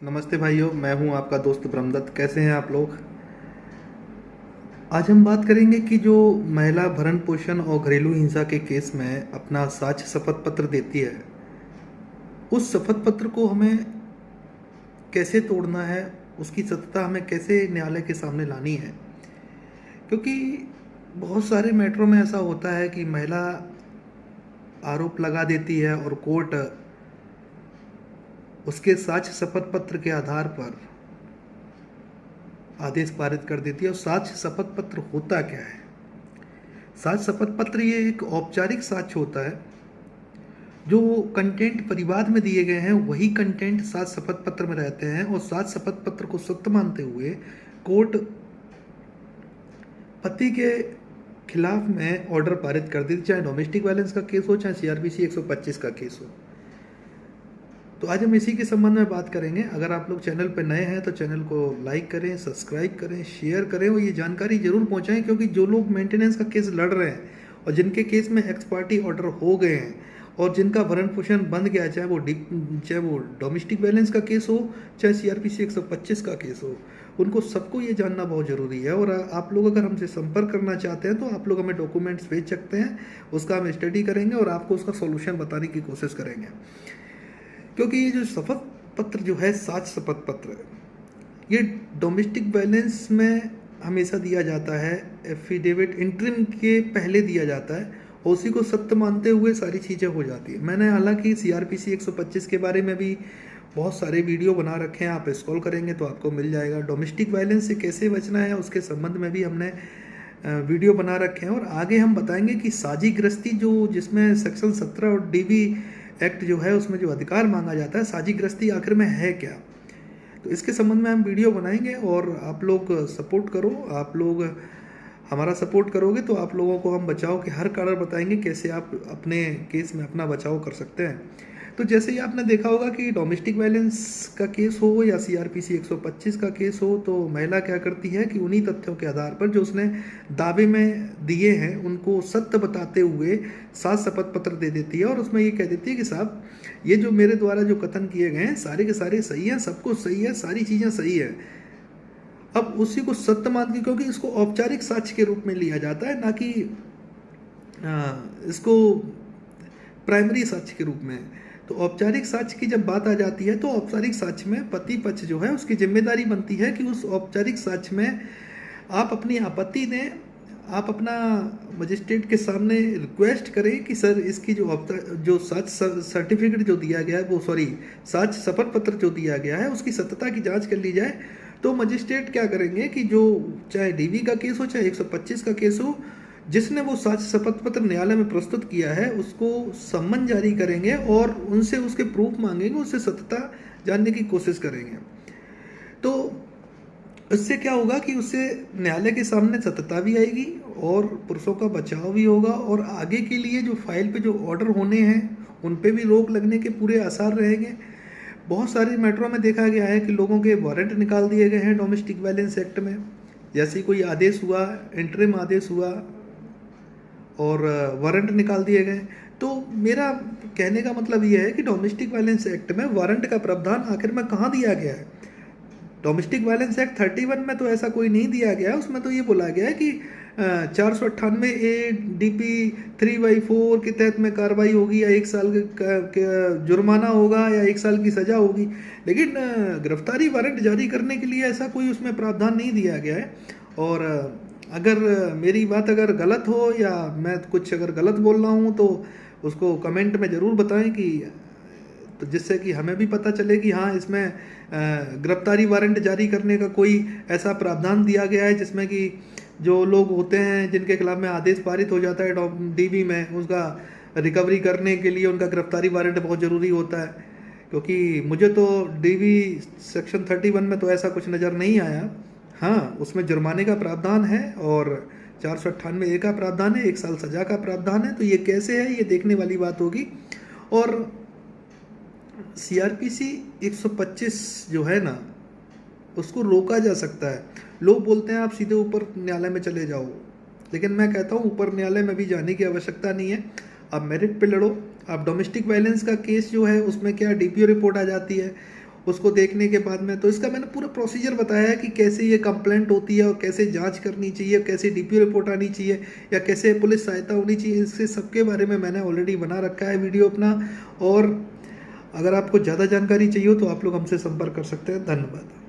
नमस्ते भाइयों, मैं हूं आपका दोस्त ब्रह्मदत्त। कैसे हैं आप लोग? आज हम बात करेंगे कि जो महिला भरण पोषण और घरेलू हिंसा के केस में अपना साक्ष्य शपथ पत्र देती है, उस शपथ पत्र को हमें कैसे तोड़ना है, उसकी सत्यता हमें कैसे न्यायालय के सामने लानी है। क्योंकि बहुत सारे मैटरों में ऐसा होता है कि महिला आरोप लगा देती है और कोर्ट उसके साक्ष्य शपथ पत्र के आधार पर आदेश पारित कर देती है। और साक्ष्य शपथ पत्र होता क्या है? साक्ष्य शपथ पत्र ये एक औपचारिक साक्ष्य होता है। जो कंटेंट परिवाद में दिए गए हैं वही कंटेंट साक्ष्य शपथ पत्र में रहते हैं, और साक्ष्य शपथ पत्र को सत्य मानते हुए कोर्ट पति के खिलाफ में ऑर्डर पारित कर देती, चाहे डोमेस्टिक वायलेंस का केस हो, चाहे सीआरपीसी 125 का केस हो। तो आज हम इसी के संबंध में बात करेंगे। अगर आप लोग चैनल पर नए हैं तो चैनल को लाइक करें, सब्सक्राइब करें, शेयर करें और ये जानकारी जरूर पहुंचाएं, क्योंकि जो लोग मेंटेनेंस का केस लड़ रहे हैं और जिनके केस में एक्स पार्टी ऑर्डर हो गए हैं और जिनका भरण पोषण बंद गया, चाहे वो डोमेस्टिक वायलेंस का केस हो, चाहे सीआरपीसी 125 का केस हो, उनको सबको ये जानना बहुत ज़रूरी है। और आप लोग अगर हमसे संपर्क करना चाहते हैं तो आप लोग हमें डॉक्यूमेंट्स भेज सकते हैं, उसका हम स्टडी करेंगे और आपको उसका सॉल्यूशन बताने की कोशिश करेंगे। क्योंकि ये जो शपथ पत्र जो है, साक्ष्य शपथ पत्र, ये डोमेस्टिक वायलेंस में हमेशा दिया जाता है, एफिडेविट इंटरिम के पहले दिया जाता है और उसी को सत्य मानते हुए सारी चीज़ें हो जाती है। मैंने हालांकि सीआरपीसी 125 के बारे में भी बहुत सारे वीडियो बना रखे हैं, आप स्क्रॉल करेंगे तो आपको मिल जाएगा। डोमेस्टिक वायलेंस से कैसे बचना है उसके संबंध में भी हमने वीडियो बना रखे हैं। और आगे हम बताएंगे कि साझी गृहस्थी, जो जिसमें सेक्शन 17 और डीबी एक्ट जो है उसमें जो अधिकार मांगा जाता है, साझी गृहस्थी आखिर में है क्या। तो इसके संबंध में हम वीडियो बनाएंगे और आप लोग सपोर्ट करो। आप लोग हमारा सपोर्ट करोगे तो आप लोगों को हम बचाव के हर कारण बताएंगे कैसे आप अपने केस में अपना बचाव कर सकते हैं। तो जैसे ही आपने देखा होगा कि डोमेस्टिक वायलेंस का केस हो या सीआरपीसी 125 का केस हो, तो महिला क्या करती है कि उन्हीं तथ्यों के आधार पर जो उसने दावे में दिए हैं उनको सत्य बताते हुए साक्ष्य शपथ पत्र दे देती है और उसमें ये कह देती है कि साहब, ये जो मेरे द्वारा जो कथन किए गए हैं सारे के सारे सही हैं, सब कुछ सही है, सारी चीज़ें सही है। अब उसी को सत्य मान के, क्योंकि इसको औपचारिक साक्ष्य के रूप में लिया जाता है, ना कि इसको प्राइमरी साक्ष्य के रूप में। तो औपचारिक साक्ष्य की जब बात आ जाती है तो औपचारिक साक्ष्य में पति पक्ष जो है उसकी जिम्मेदारी बनती है कि उस औपचारिक साक्ष्य में आप अपनी आपत्ति दें, आप अपना मजिस्ट्रेट के सामने रिक्वेस्ट करें कि सर इसकी जो साक्ष्य सर्टिफिकेट जो दिया गया है, वो साक्ष्य शपथ पत्र जो दिया गया है उसकी सत्यता की जांच कर ली जाए। तो मजिस्ट्रेट क्या करेंगे कि जो चाहे डीवी का केस हो, चाहे 125 का केस हो, जिसने वो साक्ष्य शपथ पत्र न्यायालय में प्रस्तुत किया है उसको सम्मन जारी करेंगे और उनसे उसके प्रूफ मांगेंगे, उससे सत्यता जानने की कोशिश करेंगे। तो इससे क्या होगा कि उससे न्यायालय के सामने सत्यता भी आएगी और पुरुषों का बचाव भी होगा, और आगे के लिए जो फाइल पे जो ऑर्डर होने हैं उन पे भी रोक लगने के पूरे आसार रहेंगे। बहुत सारे मैटरों में देखा गया है कि लोगों के वारंट निकाल दिए गए हैं डोमेस्टिक वायलेंस एक्ट में। जैसे ही कोई आदेश हुआ, इंटरिम आदेश हुआ और वारंट निकाल दिए गए। तो मेरा कहने का मतलब ये है कि डोमेस्टिक वायलेंस एक्ट में वारंट का प्रावधान आखिर में कहाँ दिया गया है? डोमेस्टिक वायलेंस एक्ट 31 में तो ऐसा कोई नहीं दिया गया है। उसमें तो ये बोला गया है कि 498A DP 3/4 के तहत में कार्रवाई होगी या 1 साल का जुर्माना होगा या 1 साल की सजा होगी, लेकिन गिरफ्तारी वारंट जारी करने के लिए ऐसा कोई उसमें प्रावधान नहीं दिया गया है। और अगर मेरी बात अगर गलत हो या मैं कुछ अगर गलत बोल रहा हूँ तो उसको कमेंट में ज़रूर बताएं, कि तो जिससे कि हमें भी पता चले कि हाँ, इसमें गिरफ्तारी वारंट जारी करने का कोई ऐसा प्रावधान दिया गया है जिसमें कि जो लोग होते हैं जिनके खिलाफ में आदेश पारित हो जाता है डीबी में, उसका रिकवरी करने के लिए उनका गिरफ्तारी वारंट बहुत ज़रूरी होता है। क्योंकि मुझे तो डीबी सेक्शन 31 में तो ऐसा कुछ नज़र नहीं आया। हाँ, उसमें जुर्माने का प्रावधान है और 498A का प्रावधान है, 1 साल सजा का प्रावधान है। तो ये कैसे है, ये देखने वाली बात होगी। और सीआरपीसी 125 जो है ना, उसको रोका जा सकता है। लोग बोलते हैं आप सीधे ऊपर न्यायालय में चले जाओ, लेकिन मैं कहता हूँ ऊपर न्यायालय में भी जाने की आवश्यकता नहीं है। आप मेरिट पे लड़ो। आप डोमेस्टिक वायलेंस का केस जो है उसमें क्या डीपीओ रिपोर्ट आ जाती है उसको देखने के बाद में तो इसका मैंने पूरा प्रोसीजर बताया है कि कैसे ये कंप्लेंट होती है और कैसे जांच करनी चाहिए, कैसे डीपीओ रिपोर्ट आनी चाहिए या कैसे पुलिस सहायता होनी चाहिए, इसके सबके बारे में मैंने ऑलरेडी बना रखा है वीडियो अपना। और अगर आपको ज़्यादा जानकारी चाहिए हो तो आप लोग हमसे संपर्क कर सकते हैं। धन्यवाद।